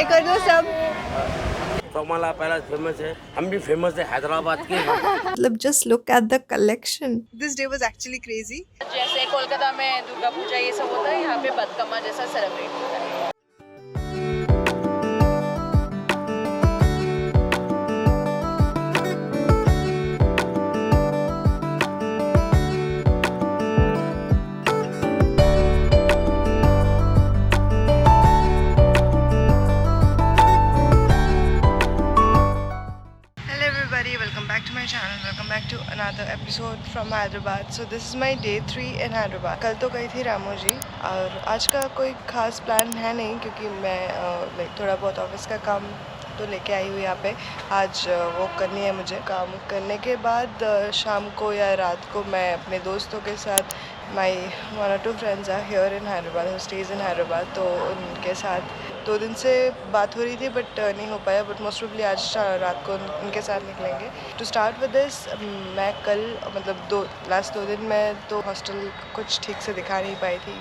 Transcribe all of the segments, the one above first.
कर दो सब। सोमाला पैलेस फेमस है, हम भी फेमस है हैदराबाद के। मतलब just look at the collection. This day was actually crazy. जैसे कोलकाता में दुर्गा पूजा ये सब होता है, यहाँ पे बदकमा जैसा सेलिब्रेट होता है। Welcome back to my channel. Welcome back to another episode from Hyderabad. So this is my day 3 in Hyderabad. कल तो गई थी रामोजी और आज का कोई खास प्लान है नहीं क्योंकि मैं थोड़ा बहुत ऑफिस का काम तो लेके आई हूँ यहाँ पे। आज वो करनी है मुझे। काम करने के बाद शाम को या रात को मैं अपने दोस्तों के साथ my 1 or 2 friends are here in Hyderabad who stays in Hyderabad, तो उनके साथ 2 दिन से बात हो रही थी बट नहीं हो पाया, बट मोस्ट प्रोबेबली आज रात को उनके साथ निकलेंगे। टू स्टार्ट विद दिस, मैं कल मतलब लास्ट 2 दिन मैं तो हॉस्टल कुछ ठीक से दिखा नहीं पाई थी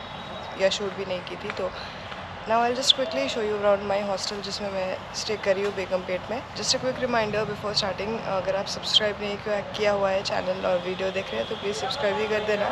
या शूट भी नहीं की थी, तो now I just quickly show you around my hostel जिसमें मैं स्टे कर रही हूँ बेगमपेट में। Just a quick reminder before starting, अगर आप सब्सक्राइब नहीं किया हुआ है चैनल और वीडियो देख रहे हैं तो प्लीज़ सब्सक्राइब भी कर देना,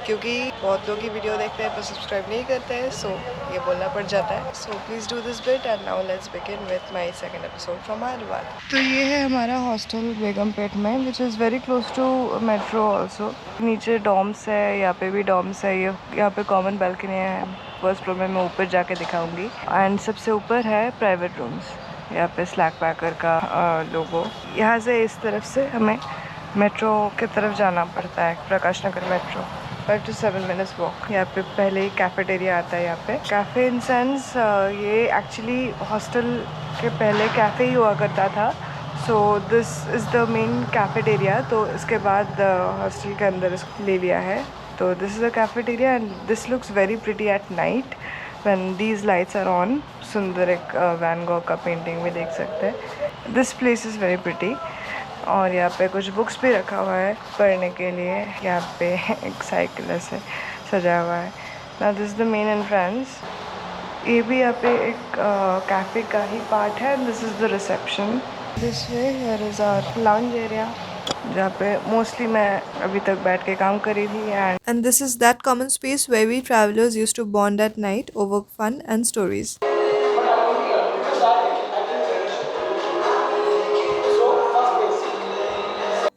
क्योंकि बहुत लोग की वीडियो देखते हैं पर सब्सक्राइब नहीं करते हैं, सो ये बोलना पड़ जाता है। So please do this bit and now let's begin with my second episode from Hyderabad. तो ये है हमारा हॉस्टल बेगमपेट में, which is very close to metro also. नीचे डॉम्स है, यहाँ पे भी डॉम्स है, यहाँ पे कॉमन बालकनी है। फर्स्ट फ्लोर में मैं ऊपर जाके दिखाऊंगी एंड सबसे ऊपर है प्राइवेट रूम्स। यहाँ पे स्लैक पैकर का लोगो। यहाँ से इस तरफ से हमें मेट्रो की तरफ जाना पड़ता है, प्रकाश Nagar metro. 5 to 7 minutes walk. यहाँ पे पहले ही कैफेटेरिया आता है। यहाँ पे कैफ़े इन सेंस ये एक्चुअली हॉस्टल के पहले कैफ़े ही हुआ करता था, so this is the main cafeteria. तो इसके बाद हॉस्टल के अंदर इसको ले लिया है। तो this is the cafeteria and this looks very pretty at night when these lights are on. सुंदर एक वैन गॉग का पेंटिंग भी देख सकते हैं। This place is very pretty. और यहाँ पे कुछ बुक्स भी रखा हुआ है पढ़ने के लिए। यहाँ पे एक साइकिल ऐसे सजा हुआ है। Now this is the main entrance. ये भी यहाँ पे एक कैफ़े का ही पार्ट है। This is the reception. This way here is our lounge area, जहाँ पे मोस्टली मैं अभी तक बैठ के काम करी थी। And this is that common space where we travellers used to bond at night over fun and stories.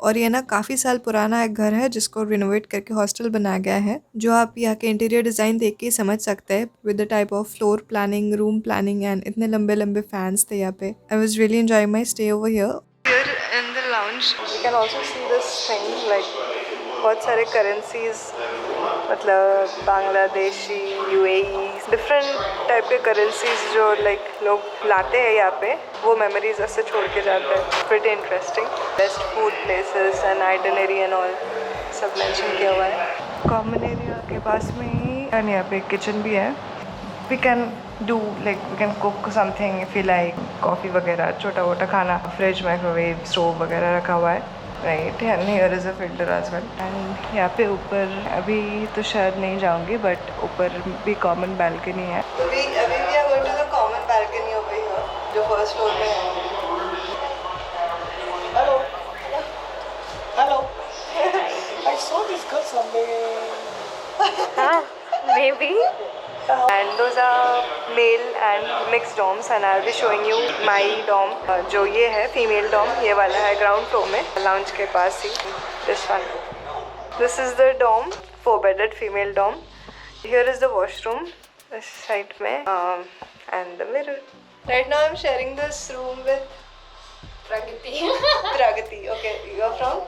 और ये ना काफ़ी साल पुराना एक घर है जिसको रिनोवेट करके हॉस्टल बनाया गया है, जो आप यहाँ के इंटीरियर डिज़ाइन देख के समझ सकते हैं, with the type of floor planning, room planning and इतने लंबे लंबे फैंस थे यहाँ पे। I was really enjoying my stay over here. Here in the lounge you can also see this thing like बहुत सारे करेंसीज, मतलब बांग्लादेशी, यूएई, डिफरेंट टाइप के करेंसीज जो लाइक लोग लाते हैं यहाँ पे, वो मेमोरीज ऐसे छोड़ के जाते हैं। Pretty interesting. Best food places and itinerary and all सब मेंशन किया हुआ है। कॉमन एरिया के पास में ही एंड यहाँ पे किचन भी है। We can do we can cook something if you like, coffee वगैरह, छोटा मोटा खाना। फ्रिज, माइक्रोवेव, स्टोव वगैरह रखा हुआ है। Right, and here is a filter as well. And यहाँ पे ऊपर अभी तो शायद नहीं जाऊँगी, बट ऊपर भी कॉमन बालकनी है। अभी we are going to the common balcony over here जो फर्स्ट फ्लोर में है। Hello hello, I saw this girl somewhere. हाँ, maybe. And those are male and mixed dorms and I'll be showing you my dorm, जो ये है female dorm, ये वाला है ग्राउंड फ्लोर में, लाउंज के पास ही। This one. This is the dorm, 4-bedded female dorm. Here is the washroom, इस side में, and the mirror. Right now I'm sharing this room with Pragati. Pragati. Okay, you are from?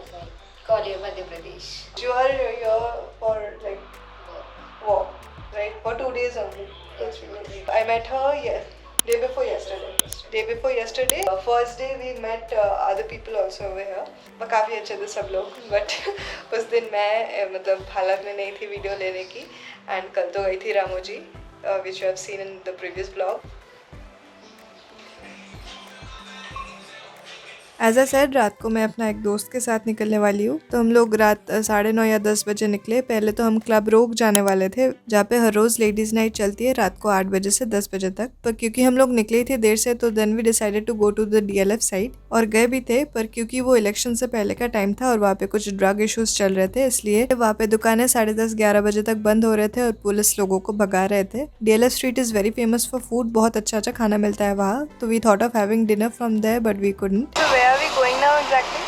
Gwalior, Madhya Pradesh. You are here for like walk, right? For 2 days only. I met her day before yesterday. First day we met other people also over here. काफ़ी अच्छे थे सब लोग, but उस दिन मैं मतलब हालत में नहीं थी वीडियो लेने की। एंड कल तो गई थी Ramoji, which you have seen in the previous vlog. As I said रात को मैं अपना एक दोस्त के साथ निकलने वाली हूँ। तो हम लोग रात 9:30 या 10 बजे निकले। पहले तो हम क्लब रोक जाने वाले थे, जहाँ पे हर रोज लेडीज नाइट चलती है रात को 8 बजे से 10 बजे तक। पर क्योंकि हम लोग निकले थे देर से, तो then we decided to go to the DLF side, और गए भी थे। पर क्योंकि वो इलेक्शन से पहले का टाइम था और वहाँ पे कुछ ड्रग इश्यूज चल रहे थे, इसलिए वहाँ पे दुकानें 10:30-11 बजे तक बंद हो रहे थे और पुलिस लोगों को भगा रहे थे। DLF street is very famous for food, बहुत अच्छा खाना मिलता है वहाँ। तो we thought of having dinner from there but we couldn't. So where are we going now exactly?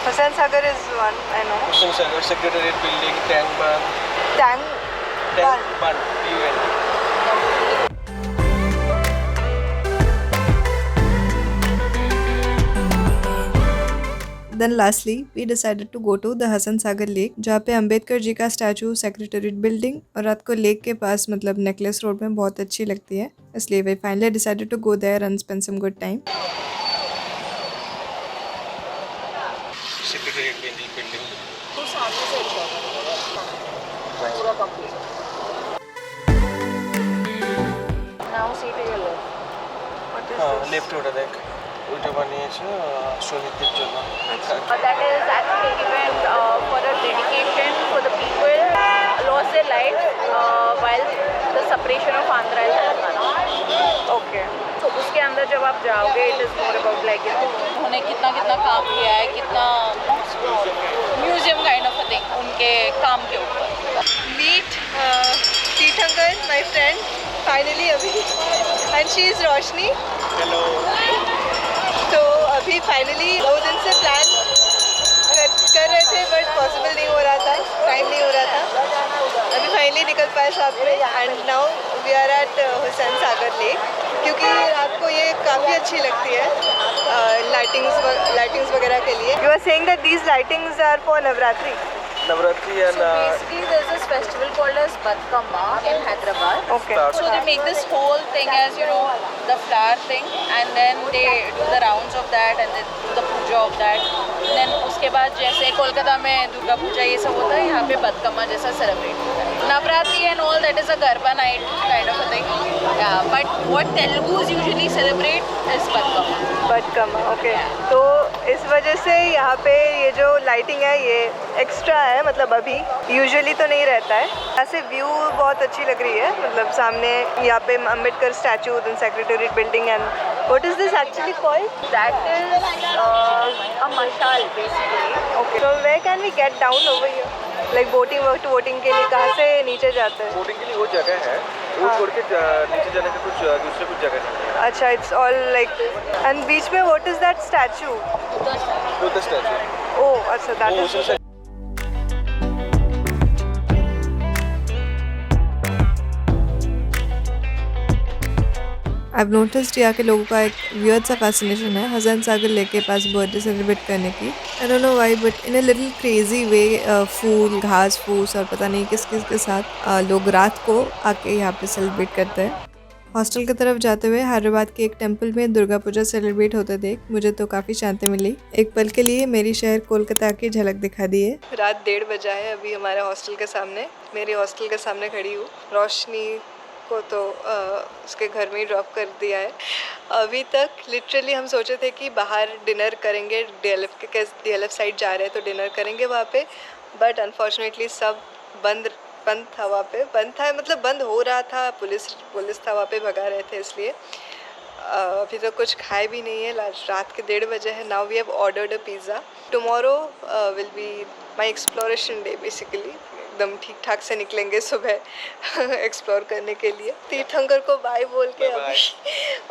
Hussain Sagar is one, I know. Hussain Sagar Secretariat Building, Tank Band. Tank Band, UN. Then lastly, we decided to go to the Hassan Sagar Lake, जहाँ पे अम्बेडकर जी का statue, secretariat building और रात को lake के पास मतलब necklace road में बहुत अच्छी लगती है। इसलिए we finally decided to go there and spend some good time. Secretariat Building. तो सामने से पूरा complete. Now see to your left. What is হ্যাঁ this? লেফট ওটা দেখ ওইটা বানিয়েছে শহীদদের জন্য That is actually given for a dedication for the people lost their lives while the separation of Andhra and Telangana. Okay. तो उसके अंदर जब आप जाओगे it is more about like उन्होंने कितना काम किया है, कितना museum kind of a thing उनके काम के ऊपर। Meet Tirthankar, my friend, finally अभी, and she is Roshni. Hello तो अभी फाइनली 2 दिन से प्लान कर रहे थे बट पॉसिबल नहीं हो रहा था, टाइम नहीं हो रहा था। अभी फाइनली निकल पाए साथ में and now we are at Hussain Sagar lake, क्योंकि रात को ये काफ़ी अच्छी लगती है लाइटिंग्स वगैरह के लिए। You are saying that these lightings are for Navratri. Navratri So basically there's this festival called as Batkama in Hyderabad. Okay. So they make this whole thing as the flower thing, and then they do the rounds of that and then do the puja of that. And then उसके बाद जैसे कोलकाता में दुर्गा पूजा ये सब होता है, यहाँ पे बदकमा जैसा सेलिब्रेट होता है। Navratri and all that is a garba night kind of a thing. Yeah, but what Telugus usually celebrate is Bathukamma, okay. तो इस वजह से यहाँ पे ये जो लाइटिंग है ये एक्स्ट्रा है, मतलब अभी यूजुअली तो नहीं रहता है। यहाँ से व्यू बहुत अच्छी लग रही है, मतलब सामने यहाँ पे Ambedkar statue, then secretariat building and what is this actually called? That is a mashal basically. Okay, so where can we get down over here? Like boating के लिए कहाँ से नीचे जाते हैं? बोटिंग के लिए वो जगह है वो छोड़ के नीचे जाने का कुछ दूसरे कुछ जगह नहीं है। अच्छा, इट्स ऑल लाइक एंड बीच में what is that statue? Buddha statue oh अच्छा, दैट इज I've noticed यहाँ के लोगों का एक weird सा fascination है हसन सागर लेक के पास बर्थडे सेलिब्रेट करने की। I don't know why but in a little crazy way फूल, घास फूस और पता नहीं किस किस के साथ लोग रात को आके यहाँ पे सेलिब्रेट करते हैं। हॉस्टल की तरफ जाते हुए हैदराबाद के एक टेंपल में दुर्गा पूजा सेलिब्रेट होते देख मुझे तो काफ़ी शांति मिली। एक पल के लिए मेरी शहर कोलकाता की झलक दिखा दी है। रात 1:30 बजा है, अभी हमारे हॉस्टल के सामने, मेरे हॉस्टल के सामने खड़ी हूँ। रोशनी को तो उसके घर में ही ड्रॉप कर दिया है। अभी तक लिटरली हम सोचे थे कि बाहर डिनर करेंगे, DLF साइड जा रहे हैं तो डिनर करेंगे वहाँ पे, बट अनफॉर्चुनेटली सब बंद था वहाँ पे। बंद था मतलब बंद हो रहा था, पुलिस था वहाँ पे, भगा रहे थे, इसलिए अभी तक कुछ खाए भी नहीं है। रात के 1:30 बजे है। Now we have ordered a pizza. Tomorrow will be my exploration day basically. एकदम ठीक ठाक से निकलेंगे सुबह एक्सप्लोर करने के लिए। तीर्थंकर को बाय बोल के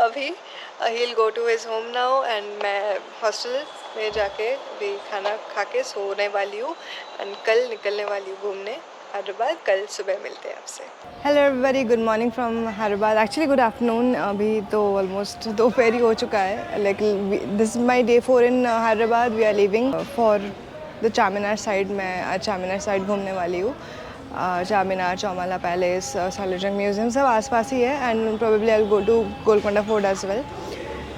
अभी ही will go to his home now and मैं हॉस्टल में जाके भी खाना खा के सोने वाली हूँ एंड कल निकलने वाली हूँ घूमने हैदराबाद। कल सुबह मिलते हैं आपसे। Hello everybody, good morning from Hyderabad. Actually good afternoon, अभी तो ऑलमोस्ट दोपहर ही हो चुका है। Like this is my day 4 in Hyderabad. We are living for the Charminar side. मैं आज चारमीनार साइड घूमने वाली हूँ। चारमीनार, चौमाला पैलेस, सालारजंग म्यूजियम सब आसपास ही है and probably I will go to Golconda fort as well.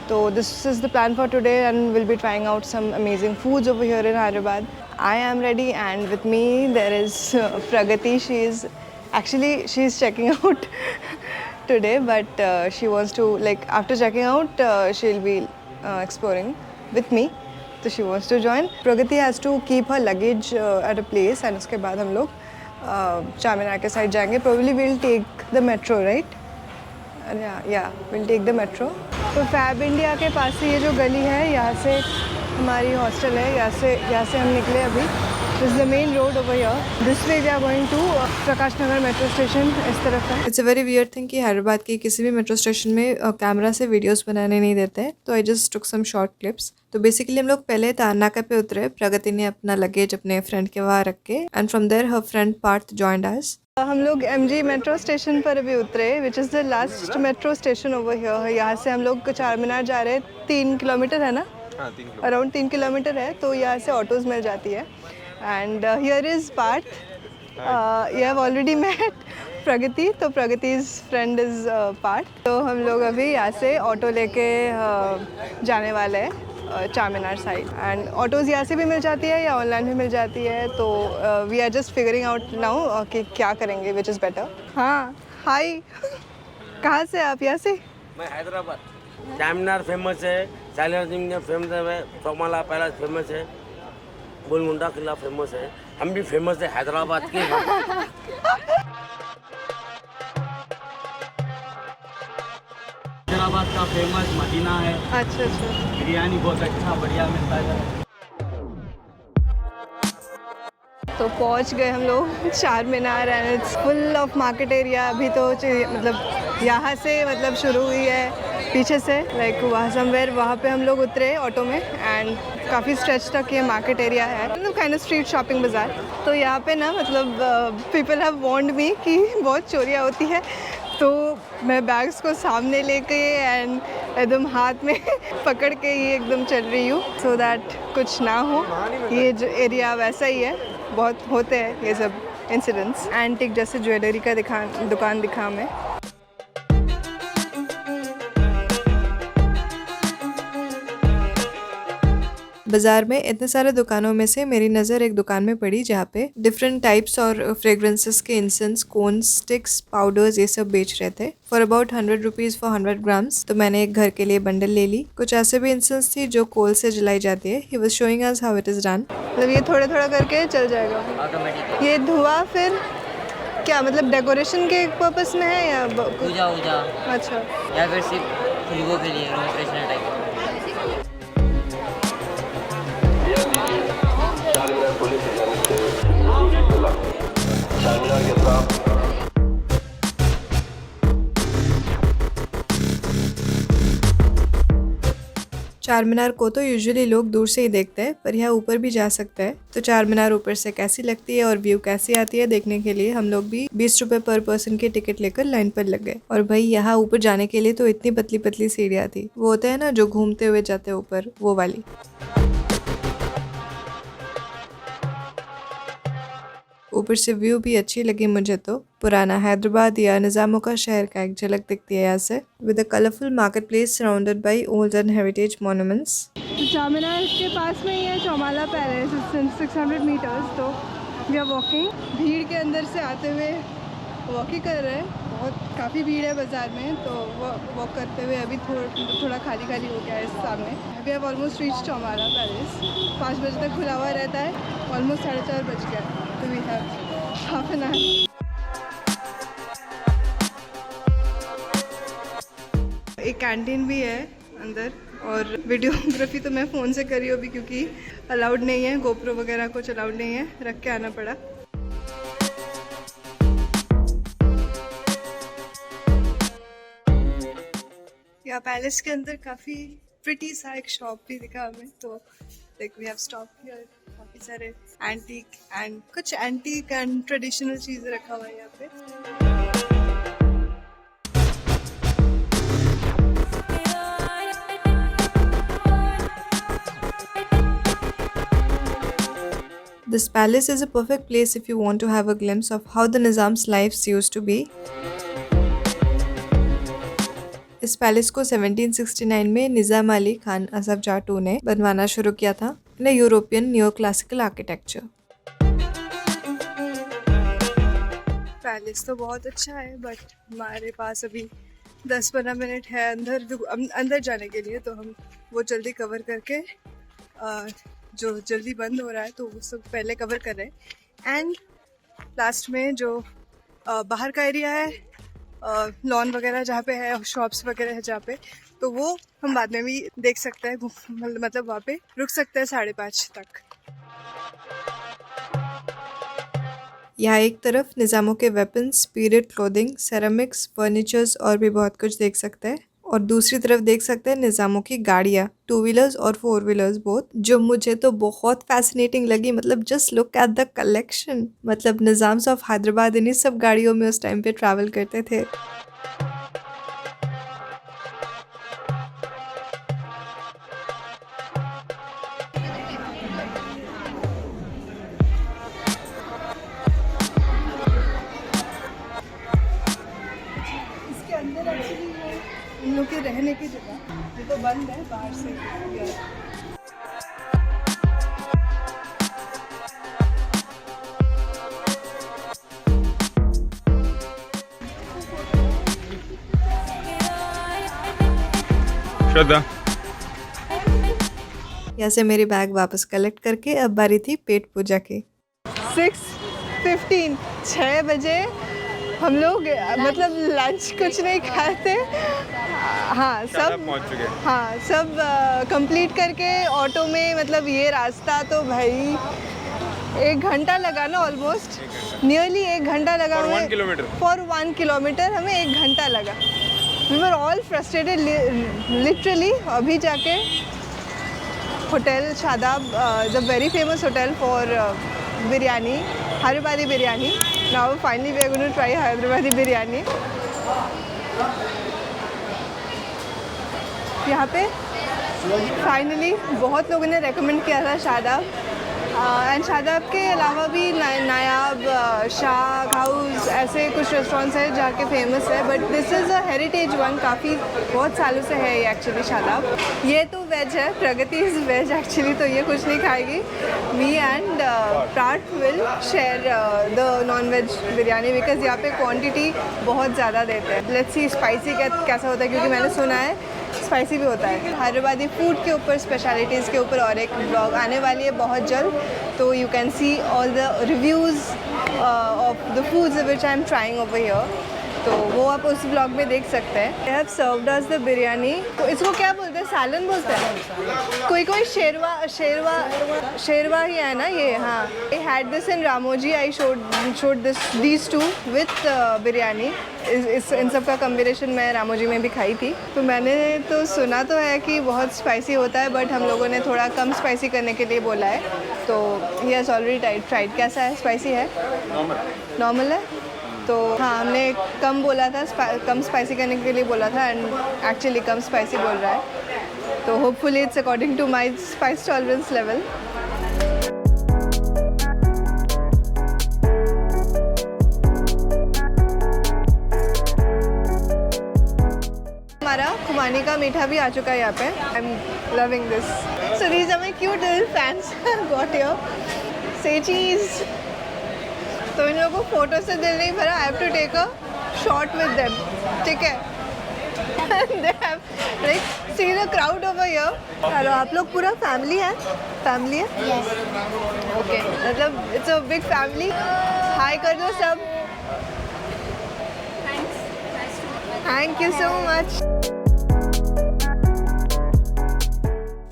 So this is the plan for today and we'll be trying out some amazing foods over here in Hyderabad. I am ready and with me there is Pragati. She's checking out today but she wants to, like, after checking out she'll be exploring with me. तो she wants to join. Pragati has to keep her luggage at a place and उसके बाद हम लोग चार मीनार के side जाएंगे. Probably will take the metro, right? या will take the metro. तो फैब इंडिया के पास से ये जो गली है, यहाँ से हमारी हॉस्टल है. यहाँ से हम निकले अभी. This is the main road over here. This way we are going to Prakash Nagar metro station. इस तरफ है. It's a very weird thing कि हैदराबाद के किसी भी मेट्रो स्टेशन में कैमरा से वीडियोस बनाने नहीं देते हैं. तो I just took some short clips. तो बेसिकली हम लोग पहले तारनाका पे उतरे. प्रगति ने अपना लगेज अपने फ्रेंड के वहाँ रख के and from there her friend Parth joined us. हम लोग MG मेट्रो स्टेशन पर अभी उतरे, which is the last metro station over here. यहाँ से हम लोग चार मीनार जा रहे हैं. 3 किलोमीटर है ना? हाँ, 3 किलोमीटर. अराउंड 3 किलोमीटर है. तो यहाँ से ऑटोज़ मिल जाती है. And here is Parth. You have already met Pragati. तो प्रगति's फ्रेंड इज़ पार्थ. तो हम लोग अभी यहाँ से ऑटो लेके जाने वाले हैं चार मीनार साइड. एंड ऑटोज़ यहाँ से भी मिल जाती है या ऑनलाइन भी मिल जाती है. तो we are just figuring out now कि क्या करेंगे, विच इज़ बेटर. हाँ, हाय. कहाँ से आप? यहाँ से? मैं हैदराबाद. चारमीनार फेमस है, सालार फेमस है, सोमाला पैलेस फेमस है, गोलमुंडा किला फेमस है. हम भी फेमस है हैदराबाद के. हैदराबाद का फेमस मदीना है. अच्छा. बिरयानी बहुत अच्छा बढ़िया मिलता है. तो पहुंच गए हम लोग चार Minar and it's full of market area. अभी तो मतलब यहाँ से मतलब शुरू हुई है पीछे से, लाइक वहाँ समवेयर वहाँ पे हम लोग उतरे ऑटो में. एंड काफ़ी स्ट्रेच तक ये मार्केट एरिया है, मतलब काइंड ऑफ स्ट्रीट शॉपिंग बाज़ार. तो यहाँ पे ना मतलब पीपल हैव वार्न्ड मी कि बहुत चोरियाँ होती है. तो मैं बैग्स को सामने लेके एंड एकदम हाथ में पकड़ के ये एकदम चल रही हूँ, सो दैट कुछ ना हो. ये जो एरिया वैसा ही है, बहुत होते हैं ये सब इंसिडेंट्स. एंटिक जैसे ज्वेलरी का दुकान दिखा मैं. बाज़ार में इतने सारे दुकानों में से मेरी नज़र एक दुकान में पड़ी जहाँ पे डिफरेंट टाइप्स और फ्रेग्रेंसेस के इंसेंस, कोन्स, स्टिक्स, पाउडर्स ये सब बेच रहे थे for about 100 rupees for 100 grams. तो मैंने एक घर के लिए बंडल ले ली. कुछ ऐसे भी इंसेंस थी जो कोल से जलाई जाती है. He was showing us how it is done. मतलब ये थोड़ा थोड़ा करके चल जाएगा. ये धुआं फिर क्या मतलब डेकोरेशन के पर्पस में है या पूजा वूजा? अच्छा. या फिर सिर्फ खुशबू के लिए रूम फ्रेशनर टाइप? चार मीनार को तो यूजुअली लोग दूर से ही देखते हैं, पर यहाँ ऊपर भी जा सकते हैं. तो चार मीनार ऊपर से कैसी लगती है और व्यू कैसी आती है देखने के लिए हम लोग भी 20 रुपए पर पर्सन की टिकट लेकर लाइन पर लग गए. और भाई यहाँ ऊपर जाने के लिए तो इतनी पतली पतली सीढ़ियाँ थी. वो होते हैं ना जो घूमते हुए जाते हैं ऊपर, वो वाली. ऊपर से व्यू भी अच्छी लगी मुझे. तो पुराना हैदराबाद या निज़ामों का शहर का एक झलक दिखती है यहाँ से, with a colourful market place surrounded by old and heritage monuments. चार मीनार के पास में ही है चौमाला पैलेस. 600 मीटर्स. तो वी आर वॉकिंग. भीड़ के अंदर से आते हुए वॉकिंग कर रहे हैं. बहुत काफ़ी भीड़ है बाज़ार में. तो वॉक करते हुए अभी थोड़ा खाली हो गया है सामने. अभी have almost reach Chowmahalla palace. 5 बजे तक खुला हुआ रहता है. ऑलमोस्ट 4:30 बज गया. तो we have half an hour. एक कैंटीन भी है अंदर. और वीडियोग्राफी तो मैं फ़ोन से करी अभी क्योंकि अलाउड नहीं है. गोप्रो वगैरह कुछ अलाउड नहीं है, रख के आना पड़ा. या पैलेस के अंदर काफ़ी प्रिटी सा एक शॉप भी दिखा हमें. तो like we have stop here. काफ़ी सारे एंटीक एंड ट्रेडिशनल चीज़ें रखा हुआ है यहाँ पे. This palace is a perfect place if you want to have a glimpse of how the Nizam's lives used to be. इस पैलेस को 1769 में निज़ाम अली खान असफ जाह II ने बनवाना शुरू किया था in European new classical architecture. Palace तो बहुत अच्छा है, बट हमारे पास अभी 10-15 मिनट है अंदर जाने के लिए. तो हम वो जल्दी कवर करके जो जल्दी बंद हो रहा है तो वो सब पहले कवर कर रहे हैं। एंड लास्ट में जो बाहर का एरिया है, लॉन वगैरह जहाँ पे है, शॉप्स वगैरह है जहाँ पे, तो वो हम बाद में भी देख सकते हैं, मतलब वहाँ पे रुक सकते हैं 5:30 तक। यहाँ एक तरफ निज़ामों के weapons, period clothing, ceramics, furnitures और भी बहुत कुछ देख सकते हैं, और दूसरी तरफ देख सकते हैं निज़ामों की गाड़ियाँ, 2 व्हीलर्स और 4 व्हीलर्स बोथ, जो मुझे तो बहुत फैसिनेटिंग लगी। मतलब just look at the collection. मतलब निज़ाम्स ऑफ हैदराबाद इन्हीं सब गाड़ियों में उस टाइम पे ट्रैवल करते थे। इसके अंदर एक्चुअली है इन लोग के रहने की जगह, ये तो बंद है बाहर से। श्रद्धा यहाँ से मेरी बैग वापस कलेक्ट करके अब बारी थी पेट पूजा की। 6:15 6 बजे हम लोग मतलब लंच कुछ नहीं खाए थे। हाँ सब पहुंच चुके हैं। हाँ सब कंप्लीट करके ऑटो में, मतलब ये रास्ता तो भाई 1 घंटा लगा ना, ऑलमोस्ट नियरली 1 घंटा लगा For 1 हमें। kilometer? फॉर 1 किलोमीटर हमें 1 घंटा लगा। We were all frustrated literally. अभी जाके hotel Shadab, the very famous hotel for biryani, Hyderabadi biryani. Now finally we are going to try Hyderabadi biryani. यहाँ पे फाइनली बहुत लोगों ने रेकमेंड किया था शादाब, एंड शादाब के अलावा भी नायाब, शाह हाउस, ऐसे कुछ रेस्टोरेंट्स हैं जहाँ के फेमस है, but this is a heritage one, काफ़ी बहुत सालों से है ये एक्चुअली शादाब। ये तो वेज है, प्रगति इज़ वेज एक्चुअली, तो ये कुछ नहीं खाएगी। मी एंड प्राट will share the non veg biryani, because यहाँ पे क्वांटिटी बहुत ज़्यादा देते हैं। लेट्स सी स्पाइसी कैसा होता है, क्योंकि मैंने सुना है स्पाइसी भी होता है। हैदराबादी फूड के ऊपर, स्पेशलिटीज़ के ऊपर और एक ब्लॉग आने वाली है बहुत जल्द, तो you can see all the reviews of the foods which I am trying over here, तो वो आप उस ब्लॉग में देख सकते हैं। They have served us the biryani, तो इसको क्या बोलते हैं, सालन बोलते हैं, कोई शेरवा ही है ना ये। हाँ, I had this in Ramoji, I showed these two with biryani. इन सब का कम्बिनेशन मैं रामोजी में भी खाई थी, तो मैंने तो सुना तो है कि बहुत स्पाइसी होता है, बट हम लोगों ने थोड़ा कम स्पाइसी करने के लिए बोला है, तो ही हैज़ ऑलरेडी ट्राइड। कैसा है, स्पाइसी है? नॉर्मल है। तो हाँ, हमने कम बोला था, कम स्पाइसी करने के लिए बोला था, एंड एक्चुअली कम स्पाइसी बोल रहा है, तो hopefully it's according to my spice tolerance level. हमारा खुमानी का मीठा भी आ चुका है यहाँ पे। I am loving this. So these are my cute little fans got here. Say cheese तो इन लोगों को फोटो से दिल नहीं भरा। I have to take a shot with them, ठीक है? They have like see the crowd over here. Hello, आप लोग पूरा फैमिली है? फैमिली है? Yes. Okay. मतलब it's a big family. Hi कर दो सब। Thank you so much.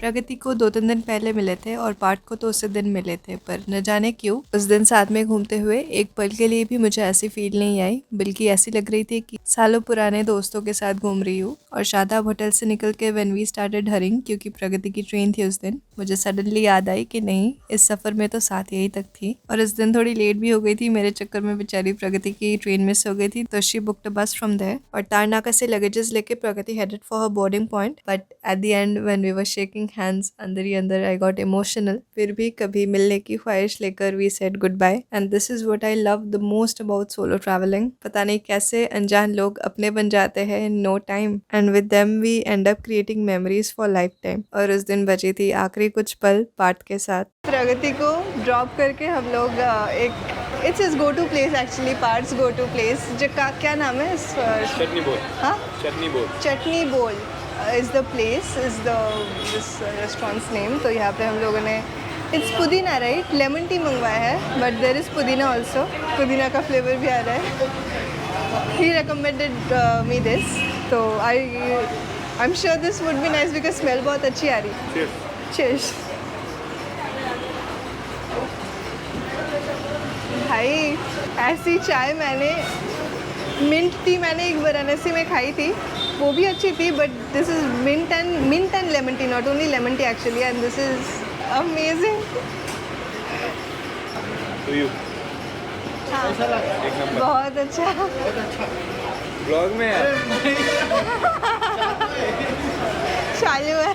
Pragati को 2-3 दिन पहले मिले थे और पार्थ को तो उसी दिन मिले थे, पर न जाने क्यों उस दिन साथ में घूमते हुए एक पल के लिए भी मुझे ऐसी फील नहीं आई, बल्कि ऐसी लग रही थी कि सालों पुराने दोस्तों के साथ घूम रही हूँ। और शादाब होटल से निकल के व्हेन वी स्टार्टेड हरिंग, क्योंकि प्रगति की ट्रेन थी उस दिन, मुझे सडनली याद आई कि नहीं, इस सफ़र में तो साथ यही तक थी। और इस दिन थोड़ी लेट भी हो गई थी, मेरे चक्कर में बेचारी प्रगति की ट्रेन मिस हो गई थी, तो शी बुक्ड अ बस फ्रॉम देयर। और तारनाका से लगेजेस लेके Pragati headed for her boarding point, but at the end when we were shaking hands, अंदर ही अंदर आई गॉट इमोशनल। फिर भी कभी मिलने की ख्वाहिश लेकर we said good bye, and this is what I love the most about solo travelling. पता नहीं कैसे अनजान लोग अपने बन जाते हैं in no time, and with them we end up creating memories for life time. और उस दिन बची थी आखिरी कुछ पल पार्थ के साथ। प्रगति को ड्रॉप करके हम लोग एक it's is go to place actually, Parth's go to place, जो का क्या नाम है? चटनी बोल। हाँ, चटनी बोल। चटनी बोल। Is the place, is the this restaurants name. तो यहाँ पे हम लोगों ने इट्स पुदीना राइट, लेमन टी मंगवाया है, बट देर इज़ पुदीना ऑल्सो. पुदीना का फ्लेवर भी आ रहा है. ही रिकमेंडेड मी दिस. तो I am sure this would be nice because smell बहुत अच्छी आ रही. Cheers. भाई ऐसी चाय मैंने मिंट टी मैंने एक वाराणसी में खाई थी, वो भी अच्छी थी, but this is mint and lemon tea, not only lemon tea actually, and this is amazing. तो यू एक नंबर बहुत अच्छा. ब्लॉग में है. चालू है.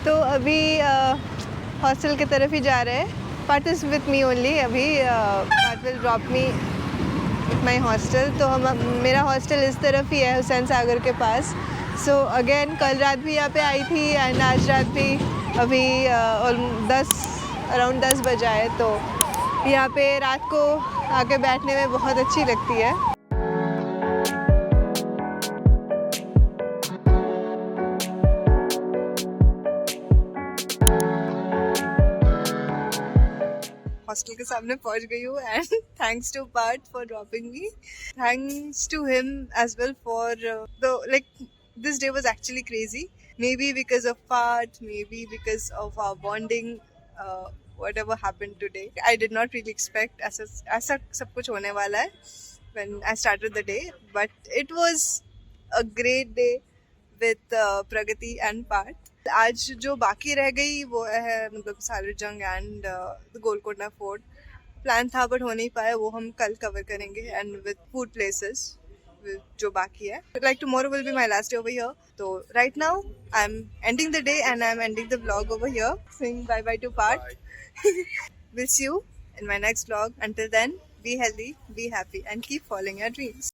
तो अभी हॉस्टल की तरफ ही जा रहे हैं. Parth is with me only. अभी Parth will drop me my hostel. तो हम मेरा हॉस्टल इस तरफ ही है, हुसैन सागर के पास. सो अगेन कल रात भी यहाँ पे आई थी एंड आज रात भी. अभी अराउंड 10 बजा है. तो यहाँ पे रात को आके बैठने में बहुत अच्छी लगती है. हॉस्टल के सामने पहुंच गई हूँ and thanks to Parth for dropping me. Thanks to him as well for the like this day was actually crazy. Maybe because of Parth, maybe because of our bonding. whatever happened today, I did not really expect ऐसा सब कुछ होने वाला है when I started the day, but it was a great day with Pragati and Parth. आज जो बाकी रह गई वो है मतलब सालरजंग एंड गोलकोंडा फोर्ट. प्लान था बट हो नहीं पाया, वो हम कल कवर करेंगे एंड विद फूड प्लेसेस जो बाकी है. Like tomorrow will be my last day over here. तो right now I am ending the day and I am ending the vlog over here. Saying bye bye to Parth. We'll see you in my next vlog. Until then, be healthy, be happy and keep following your dreams.